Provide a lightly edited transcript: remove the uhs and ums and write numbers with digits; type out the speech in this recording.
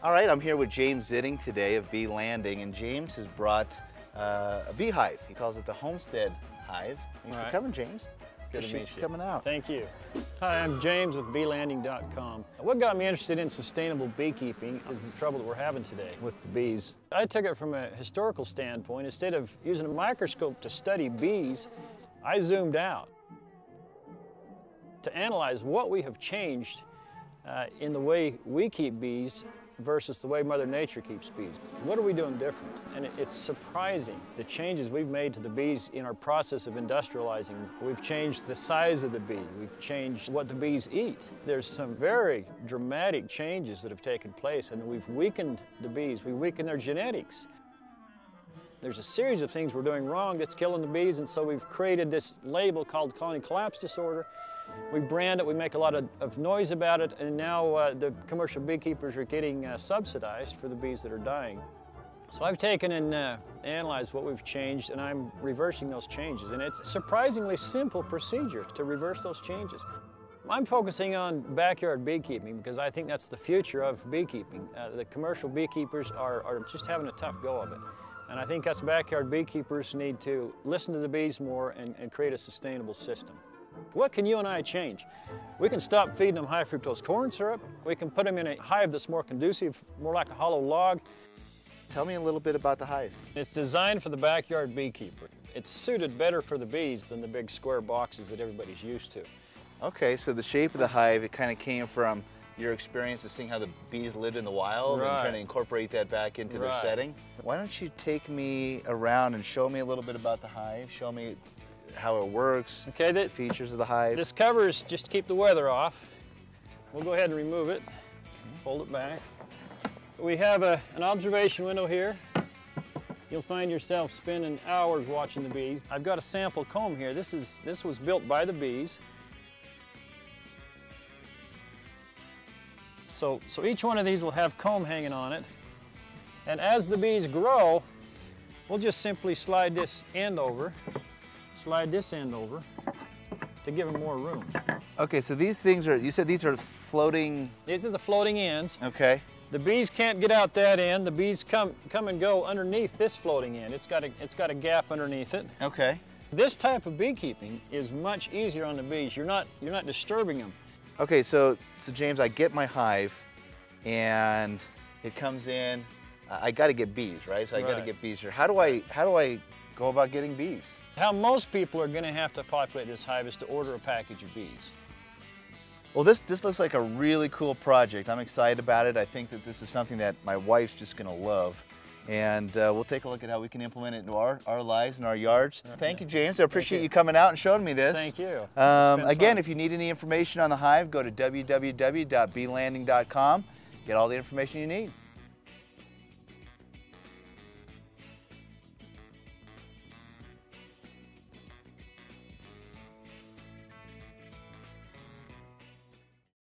All right, I'm here with James Zitting today of Bee Landing, and James has brought a beehive. He calls it the Homestead Hive. Thanks for coming, James. Good to meet you. Coming out. Thank you. Hi, I'm James with beelanding.com. What got me interested in sustainable beekeeping is the trouble that we're having today with the bees. I took it from a historical standpoint. Instead of using a microscope to study bees, I zoomed out to analyze what we have changed in the way we keep bees versus the way Mother Nature keeps bees. What are we doing different? And it's surprising the changes we've made to the bees in our process of industrializing. We've changed the size of the bee. We've changed what the bees eat. There's some very dramatic changes that have taken place, and we've weakened the bees. We weakened their genetics. There's a series of things we're doing wrong that's killing the bees, and so we've created this label called colony collapse disorder. We brand it, we make a lot of noise about it, and now the commercial beekeepers are getting subsidized for the bees that are dying. So I've taken and analyzed what we've changed, and I'm reversing those changes. And it's a surprisingly simple procedure to reverse those changes. I'm focusing on backyard beekeeping because I think that's the future of beekeeping. The commercial beekeepers are just having a tough go of it. And I think us backyard beekeepers need to listen to the bees more and create a sustainable system. What can you and I change? We can stop feeding them high fructose corn syrup. We can put them in a hive that's more conducive, more like a hollow log. Tell me a little bit about the hive. It's designed for the backyard beekeeper. It's suited better for the bees than the big square boxes that everybody's used to. Okay, so the shape of the hive, it kind of came from your experience of seeing how the bees lived in the wild and trying to incorporate that back into their setting. Why don't you take me around and show me a little bit about the hive, show me how it works, the features of the hive. This cover is just to keep the weather off. We'll go ahead and remove it, fold it back. We have an observation window here. You'll find yourself spending hours watching the bees. I've got a sample comb here. This was built by the bees. So each one of these will have comb hanging on it. And as the bees grow, we'll just simply slide this end over to give them more room. Okay, so these things are, you said these are floating? These are the floating ends. Okay. The bees can't get out that end. The bees come and go underneath this floating end. It's got a gap underneath it. Okay. This type of beekeeping is much easier on the bees. You're not disturbing them. Okay, so James, I get my hive and it comes in. I got to get bees, right? So I got to get bees here. How do I go about getting bees? How most people are going to have to populate this hive is to order a package of bees. Well, this looks like a really cool project. I'm excited about it. I think that this is something that my wife's just going to love. And we'll take a look at how we can implement it into our lives and our yards. Thank you, James. I appreciate you coming out and showing me this. Thank you. Again, if you need any information on the hive, go to www.beelanding.com. Get all the information you need.